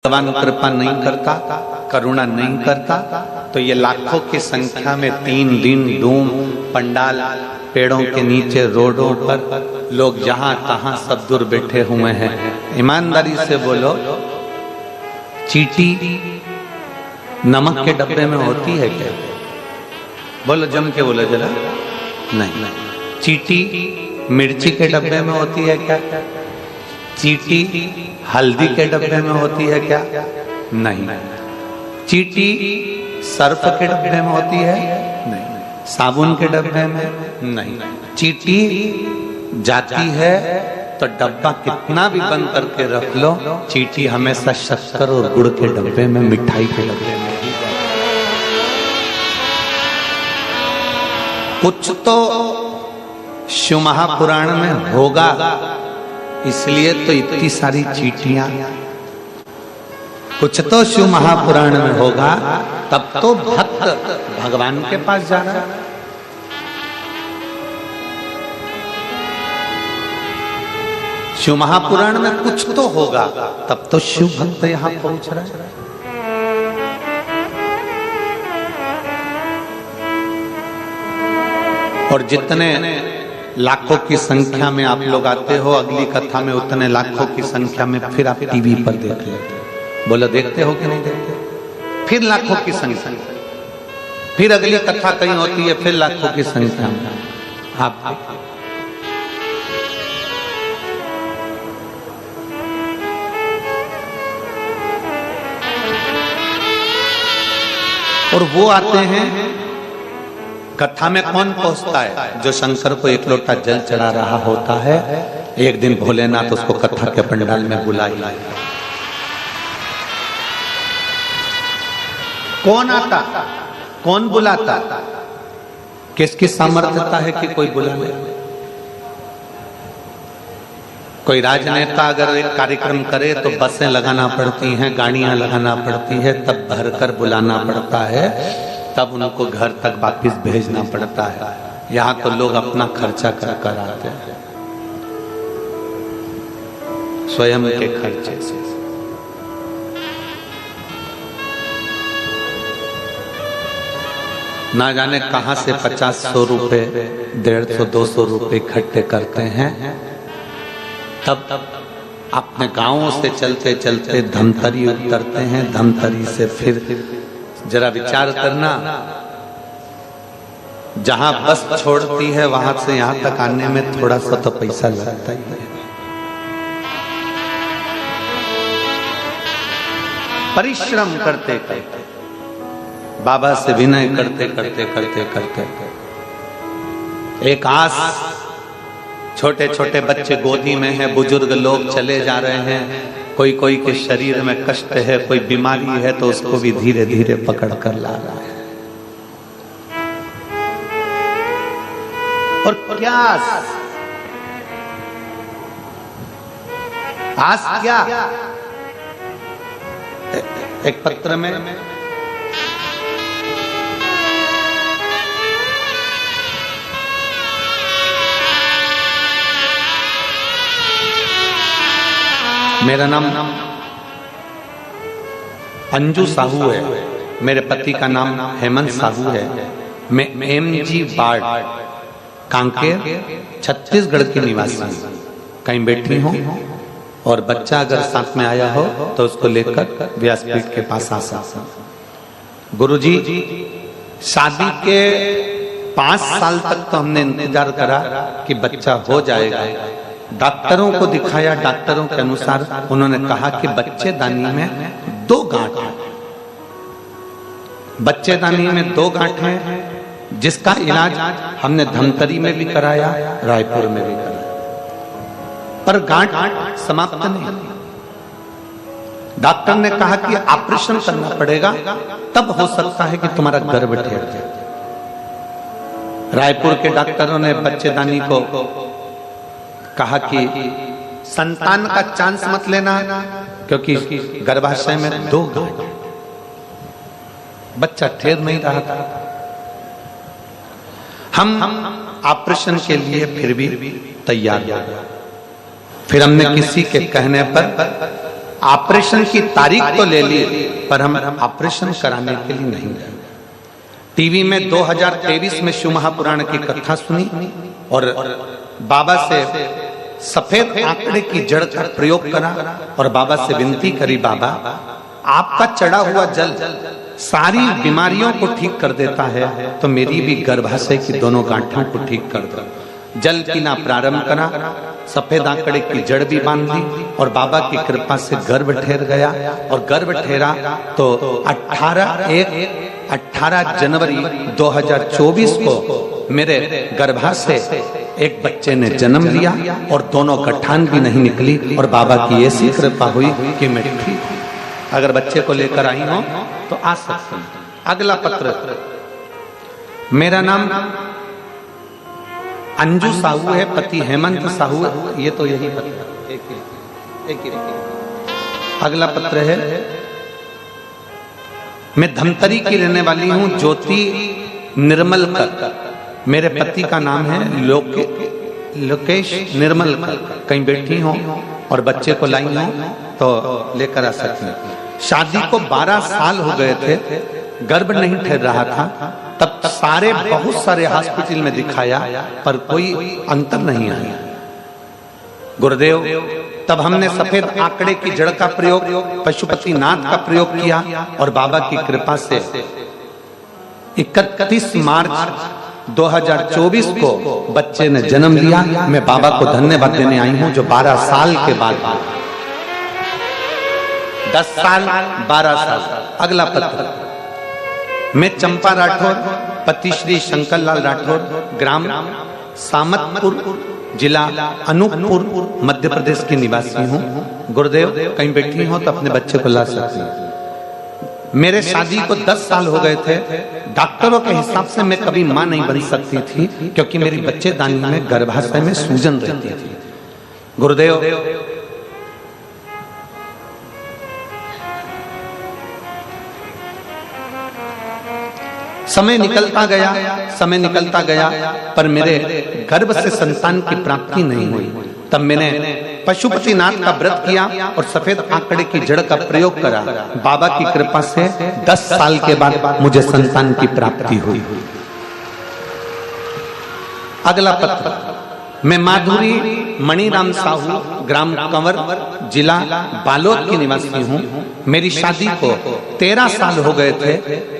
भगवान कृपा नहीं करता, करुणा नहीं करता, तो ये लाखों की संख्या में 3 दिन डूम पंडाल, पेड़ों के नीचे, रोडों पर लोग जहां तहां सब दूर बैठे हुए हैं। ईमानदारी से बोलो, चींटी नमक के डब्बे में होती है क्या? बोलो, जम के बोलो जरा। नहीं। चींटी मिर्ची के डब्बे में होती है क्या? चींटी हल्दी के डब्बे में होती है क्या? नहीं। चींटी सर्फ के डब्बे में होती है? नहीं। साबुन के डब्बे में? नहीं। चींटी जाती है तो डब्बा कितना भी बंद करके रख लो, चींटी हमेशा शक्कर और गुड़ के डब्बे में, मिठाई के डब्बे में ही। कुछ तो शिव महापुराण में होगा, इसलिए तो इतनी सारी चींटियां। कुछ तो शिव महापुराण में होगा, तब तो भक्त भगवान के पास जा रहा है। शिव महापुराण में कुछ तो होगा, तब तो शिव भक्त यहां पहुंच रहा है। और जितने लाखों की संख्या में आप लोग आते हो अगली कथा में, उतने लाखों की संख्या में फिर आप टीवी पर देख लेते हो। बोलो, देखते हो कि नहीं देखते? फिर लाखों की संख्या, फिर अगली कथा कहीं होती है, फिर लाखों की संख्या में आप। और वो आते हैं, कथा में कौन पहुंचता है? जो शंकर को एक लोटा जल चढ़ा रहा होता है। एक दिन भोलेनाथ उसको कथा के पंडाल में बुलाई। कौन आता, कौन बुलाता? किसकी सामर्थ्यता है कि कोई बुला ले? कोई राजनेता अगर एक कार्यक्रम करे तो बसें लगाना पड़ती हैं, गाड़ियां लगाना पड़ती है, तब भरकर बुलाना पड़ता है, तब उनको घर तक वापस भेजना पड़ता है। यहाँ तो लोग अपना खर्चा कर आते हैं, स्वयं के खर्चे से। ना जाने कहां से 50-100 रुपए, 150-200 रुपए इकट्ठे करते हैं, तब अपने गांवों से चलते चलते धमतरी उतरते हैं। धमतरी से फिर जरा विचार करना, जहां बस छोड़ती है वहां से यहां तक आने में थोड़ा सा तो पैसा लगता ही है। परिश्रम करते करते, बाबा से विनय करते करते करते करते, एक आस, छोटे छोटे बच्चे गोदी में हैं, बुजुर्ग लोग चले जा रहे हैं, कोई कोई के शरीर में कष्ट है, कोई बीमारी है, तो उसको भी धीरे धीरे पकड़ कर ला रहा है। और क्या आस क्या? एक पत्र में मेरा नाम अंजू साहू है, मेरे पति का नाम हेमंत साहू है। मैं MG वार्ड, कांकेर, छत्तीसगढ़ की निवासी कहीं बैठी हूँ, और बच्चा अगर साथ में आया हो तो उसको लेकर व्यासपीठ के पास आ सकता। गुरुजी, शादी के 5 साल तक तो हमने इंतजार करा कि बच्चा हो जाएगा। डॉक्टरों को दिखाया, डॉक्टरों के अनुसार उन्होंने कहा कि बच्चेदानी में 2 गांठ है। बच्चेदानी में 2 गांठ है, जिसका इलाज हमने धमतरी में भी कराया, रायपुर में भी कराया, पर गांठ समाप्त नहीं। डॉक्टर ने कहा कि ऑपरेशन करना पड़ेगा, तब हो सकता है कि तुम्हारा गर्भ ठहर जाए। रायपुर के डॉक्टरों ने बच्चेदानी को कहा कि संतान का चांस मत लेना, क्योंकि गर्भाशय में 2 गांठ, बच्चा ठहर नहीं रहा था। हम ऑपरेशन के लिए फिर भी तैयार हो गए। फिर हमने किसी के कहने पर ऑपरेशन की तारीख तो ले ली, पर हम ऑपरेशन कराने के लिए नहीं गए। टीवी में 2023 में शिव महापुराण की कथा सुनी और बाबा से सफेद आंकड़े की जड़ का प्रयोग करा और बाबा से विनती करी, बाबा आपका चढ़ा हुआ जल सारी बीमारियों को ठीक कर देता है, तो मेरी भी गर्भाशय की दोनों गांठों को ठीक कर दो। जल पीना प्रारंभ करा, सफेद आंकड़े की जड़ भी बांध दी और बाबा की कृपा से गर्भ ठहर गया। और गर्भ ठहरा तो 18 जनवरी 2024 को मेरे गर्भाशय एक बच्चे ने जन्म लिया और दोनों गठान भी नहीं निकली और बाबा की ऐसी कृपा हुई कि मैं ठीक। अगर बच्चे को लेकर आई हो तो आ सकते हैं। अगला पत्र, मेरा नाम अंजू साहू है, पति हेमंत साहू है। ये तो यही पत्र एक ही। अगला पत्र है, मैं धमतरी की रहने वाली हूं, ज्योति निर्मलकर। मेरे पति का नाम है लोकेश निर्मलकर। कहीं बैठी हो और बच्चे को लाई हो तो लेकर आ सकते हैं। शादी को 12 साल हो गए थे, गर्भ नहीं ठहर रहा था। तब बहुत सारे हॉस्पिटल में दिखाया पर कोई अंतर नहीं आया। गुरुदेव, तब हमने सफेद आंकड़े की जड़ का प्रयोग, पशुपतिनाथ का प्रयोग किया और बाबा की कृपा से 31 मार्च 2024 को बच्चे ने जन्म लिया। मैं बाबा को धन्यवाद देने आई हूं जो 12 साल के बाद, 10 साल 12 साल। अगला पत्र, मैं चंपा राठौर, पति श्री शंकर लाल राठौर, ग्राम सामतपुर, जिला अनूपपुर, मध्य प्रदेश की निवासी हूँ। गुरुदेव, कहीं बैठी हो तो अपने बच्चे को ला सकती हैं। मेरे शादी को 10 साल हो गए थे। डॉक्टरों के हिसाब से मैं कभी मां नहीं बन सकती थी क्योंकि मेरी बच्चेदानी में गर्भाशय में सूजन रहती थी। गुरुदेव, समय निकलता गया पर मेरे गर्भ से संतान की प्राप्ति नहीं हुई। तब मैंने पशुपतिनाथ का व्रत किया और सफेद आंकड़े की जड़ का प्रयोग करा। बाबा की कृपा से 10 साल के बाद मुझे संतान की प्राप्ति हुई। अगला पत्र, मैं माधुरी मणिराम साहू, ग्राम कंवर, जिला बालोद की निवासी हूँ। मेरी शादी को 13 साल हो गए थे।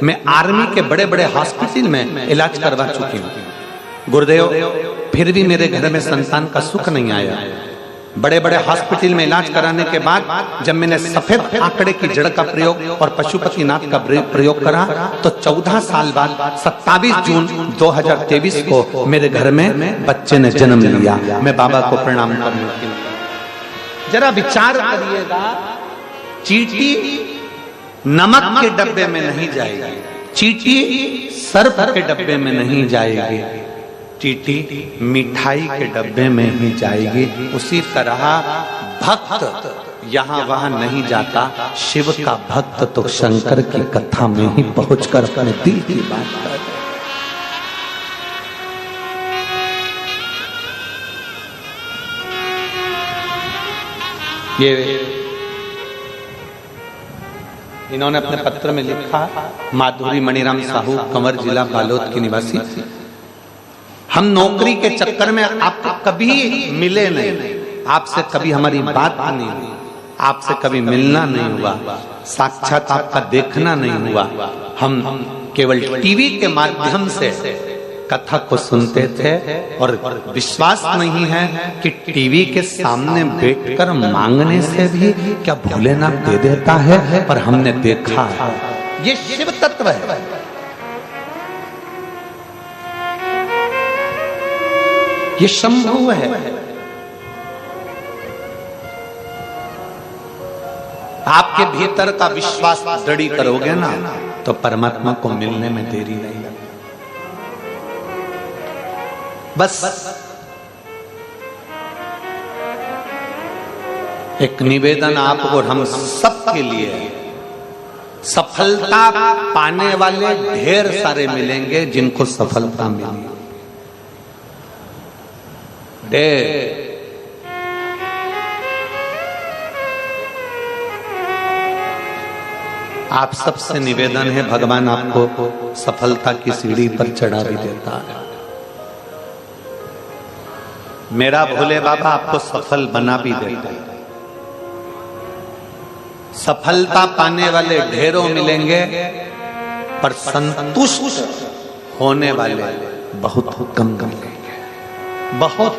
मैं आर्मी के बड़े बड़े हॉस्पिटल में इलाज करवा चुकी हूँ। गुरुदेव, फिर भी मेरे घर में संतान का सुख नहीं आया। बड़े बड़े हॉस्पिटल में इलाज कराने के बाद जब मैंने सफेद आंकड़े की जड़ का प्रयोग और पशुपतिनाथ का प्रयोग करा तो 14 साल बाद 27 जून 2023 को मेरे घर में बच्चे ने जन्म लिया। मैं बाबा को प्रणाम करती हूँ। जरा विचार करिएगा, चींटी नमक के डब्बे में नहीं जाएगी, चींटी सर्फ के डब्बे में नहीं जाएगी, चींटी मिठाई के डब्बे में ही जाएगी। उसी तरह भक्त यहाँ वहां नहीं जाता। शिव का भक्त तो शंकर की कथा में ही पहुंचकर अपने दिल की बात करता। ये इन्होंने अपने पत्र में लिखा, माधुरी मणिराम साहू, कंवर, जिला बालोद की निवासी। हम नौकरी के चक्कर में आपको कभी मिले नहीं, आपसे कभी हमारी बात नहीं हुई, आपसे कभी मिलना नहीं हुआ, साक्षात आपका देखना नहीं हुआ। हम केवल टीवी के माध्यम से कथा को सुनते थे और विश्वास नहीं है कि टीवी के सामने बैठकर मांगने से भी क्या भोलेनाथ दे देता है, पर हमने देखा है। ये शिव तत्व है। ये शंभु है। आपके भीतर का विश्वास दृढ़ करोगे ना तो परमात्मा को मिलने में देरी नहीं लगती। बस एक निवेदन आपको और हम सबके लिए, सफलता पाने वाले ढेर सारे मिलेंगे जिनको सफलता मिली, आप सबसे निवेदन है, भगवान आपको सफलता की सीढ़ी पर चढ़ा भी देता है। मेरा भोले बाबा आपको सफल बना भी देता है। सफलता पाने वाले ढेरों मिलेंगे, पर संतुष्ट होने वाले बहुत कम मिलेंगे, बहुत।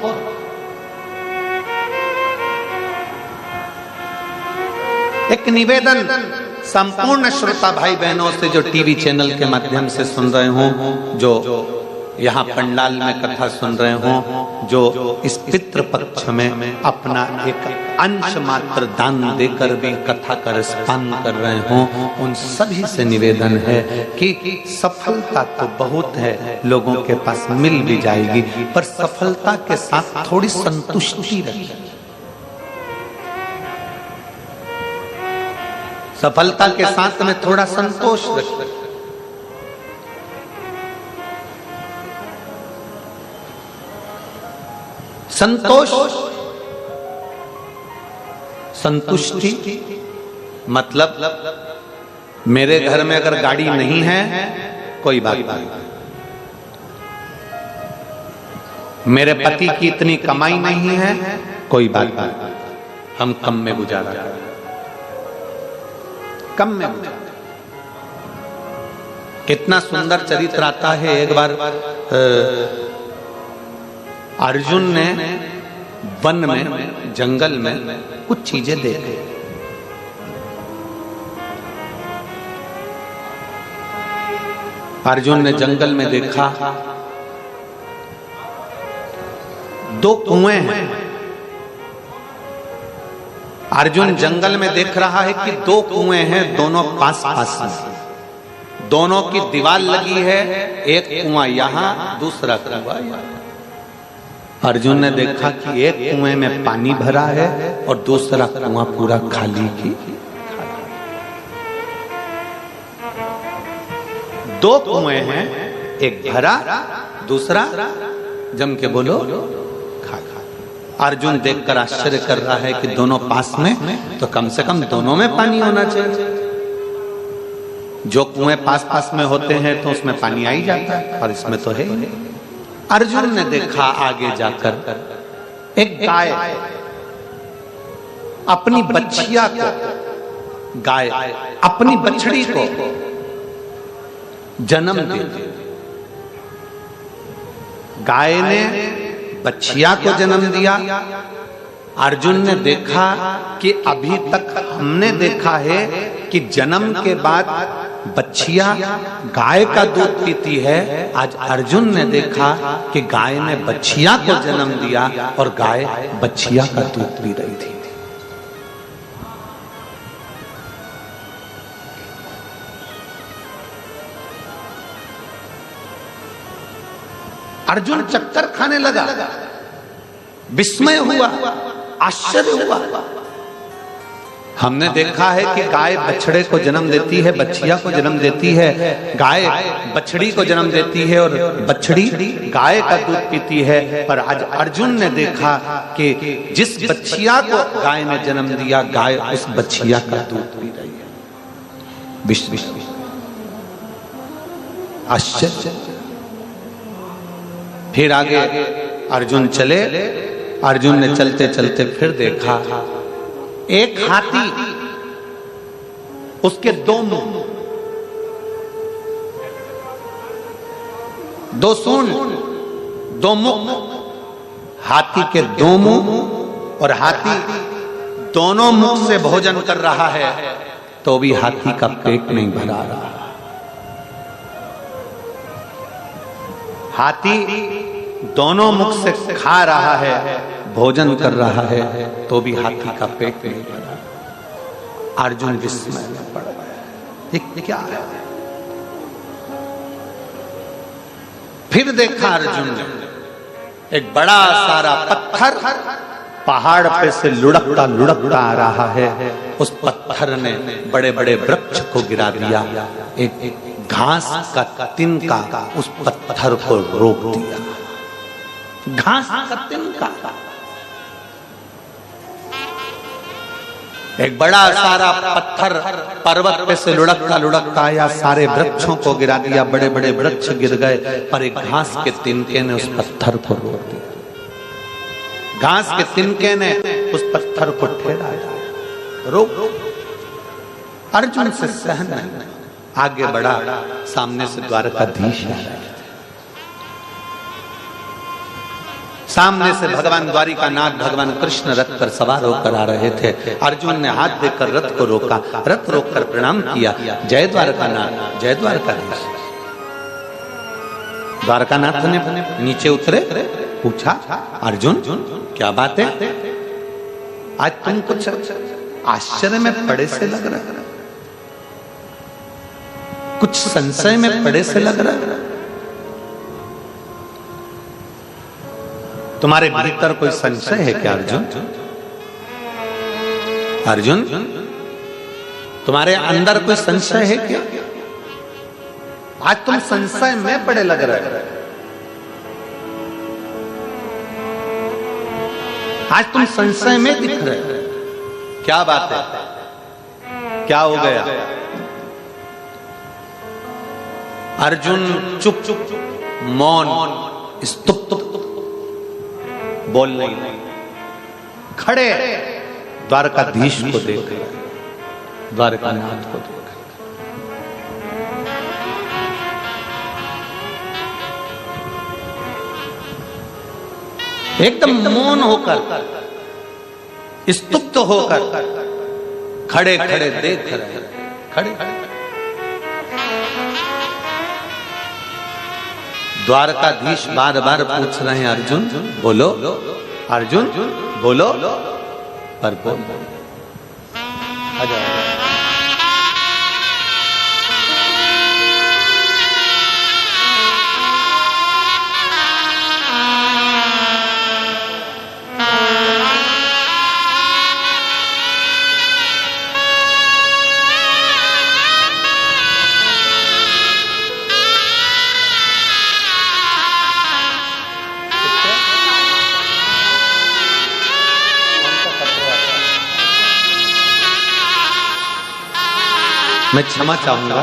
एक निवेदन संपूर्ण श्रोता भाई बहनों से जो टीवी चैनल के माध्यम से सुन रहे हो, जो यहाँ पंडाल में कथा सुन रहे हो, जो इस पितृ पक्ष में अपना एक अंश मात्र दान देकर भी कथा का रसपान कर रहे हो, उन सभी से निवेदन है कि सफलता तो बहुत है, लोगों के पास मिल भी जाएगी, पर सफलता के साथ थोड़ी संतुष्टि रखिए। सफलता के साथ में थोड़ा संतोष रखिए। संतोष, संतुष्टि मतलब मेरे घर में अगर गाड़ी नहीं है कोई बात नहीं, मेरे पति की इतनी कमाई नहीं है कोई बात नहीं, हम कम में गुजारा करें, कम में गुजारा। कितना सुंदर चरित्र आता है। एक बार अर्जुन ने वन में, जंगल में कुछ चीजें देखी। अर्जुन ने जंगल में देखा 2 कुएं हैं। अर्जुन जंगल में देख रहा है कि 2 कुएं हैं, दोनों पास पास में, दोनों की दीवार लगी है, एक कुआं यहां, दूसरा कुआं यहां। अर्जुन ने देखा कि एक कुएं में पानी भरा है और दूसरा कुआं पूरा खाली की। 2 कुएं हैं, एक भरा, दूसरा जम के बोलो खाली। अर्जुन देखकर आश्चर्य कर रहा है कि दोनों पास में, तो कम से कम दोनों में पानी होना चाहिए। जो कुएं पास पास में होते हैं तो उसमें पानी आ ही जाता है, और इसमें तो है ही नहीं। अर्जुन ने देखा आगे जाकर एक गाय अपनी बछिया को, गाय अपनी बछड़ी को जन्म दे। गाय ने बछिया को जन्म दिया। अर्जुन ने देखा कि अभी तक हमने देखा है कि जन्म के बाद बछिया गाय का दूध पीती है। आज अर्जुन ने देखा कि गाय ने बछिया को जन्म दिया और गाय बछिया का दूध पी रही थी। अर्जुन चक्कर खाने लगा, विस्मय हुआ, आश्चर्य हुआ। हमने देखा है कि गाय बछड़े को जन्म देती है, बछिया को जन्म देती है, गाय बछड़ी को जन्म देती है और बछड़ी गाय का दूध पीती है। पर आज अर्जुन ने देखा कि जिस बछिया को गाय ने जन्म दिया, गाय उस बछिया का दूध पी रही है। आश्चर्य। फिर आगे अर्जुन चले। अर्जुन ने चलते चलते फिर देखा एक हाथी, उसके 2 मुंह, 2 सूंड, 2 मुख। हाथी के 2 मुंह और हाथी दोनों मुख से भोजन कर रहा है, तो भी हाथी का पेट नहीं भरा रहा। हाथी दोनों मुख से खा रहा है, भोजन कर रहा है, तो भी हाथी का पेट नहीं भरा। अर्जुन विस्मय में पड़ गया, ये क्या है? फिर देखा अर्जुन ने एक बड़ा सारा पत्थर पहाड़ पे से लुढ़कता लुढ़कता आ रहा है। उस पत्थर ने बड़े बड़े वृक्ष को गिरा दिया। एक घास का तिनका उस पत्थर को रोक दिया। घास का तिनका। एक बड़ा सारा पत्थर पर्वत पे से लुढ़कता लुढ़कता आया, सारे वृक्षों को गिरा दिया, बड़े बड़े वृक्ष गिर गए, पर एक घास के तिनके ने उस पत्थर को रोक दिया। घास के तिनके ने उस पत्थर को ठेरा दिया, रोक। अर्जुन से सहन नहीं, आगे बढ़ा, सामने से द्वारकाधीश आ रहे थे। सामने से भगवान द्वारिकानाथ भगवान कृष्ण रथ पर सवार होकर आ रहे थे। अर्जुन ने हाथ देकर रथ को रोका, रथ रोककर प्रणाम किया, जय द्वारकानाथ, जय द्वारकाधीश। द्वारकानाथ ने नीचे उतरे, पूछा, अर्जुन क्या बात है? आज तुम कुछ आश्चर्य में पड़े से लग रहा है, कुछ संशय में पड़े से लग रहा है। तुम्हारे भीतर कोई संशय है क्या अर्जुन? अर्जुन, तुम्हारे अंदर कोई संशय है क्या? आज तुम संशय में पड़े लग रहे हो, आज तुम संशय में दिख रहे हो। क्या बात है, क्या हो गया? अर्जुन चुप चुप, मौन, स्तुप, बोल नहीं, खड़े द्वारकाधीश को देख रहे, द्वारकानाथ को देख रहे, एकदम मौन होकर, स्तुप्त होकर खड़े खड़े देख रहे, खड़े। द्वारकाधीश बार बार पूछ रहे हैं, अर्जुन बोलो, अर्जुन बोलो, पर बोल। मैं क्षमा चाहूंगा,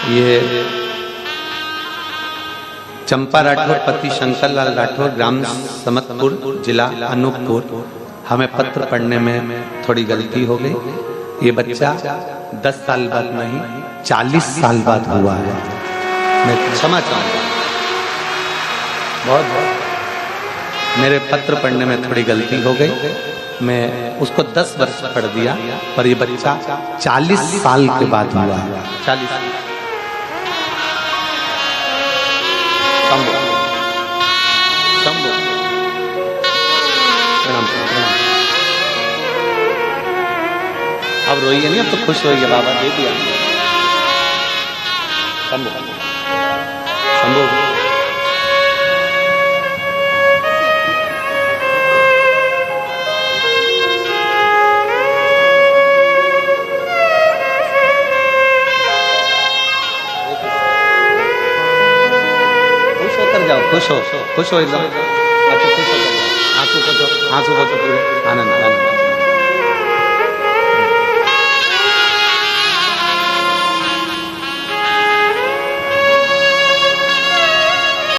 ये चंपा राठौर पति शंकरलाल राठौर, ग्राम समतपुर, जिला अनूपपुर, हमें पत्र पढ़ने में थोड़ी गलती हो गई। ये बच्चा 10 साल बाद नहीं 40 साल बाद हुआ है। मैं क्षमा चाहूंगा, बहुत बहुत मेरे पत्र पढ़ने में थोड़ी गलती हो गई। मैं उसको 10 वर्ष पढ़ दिया, पर ये बच्चा 40 साल के बाद हुआ है। 40 साल। अब रोइए नहीं, अब तो खुश होइए, बाबा दे दिया। शंभू शंभू खुश हो एकदम, अच्छा खुश हो, आंसू को पूरे आनंद आनंद।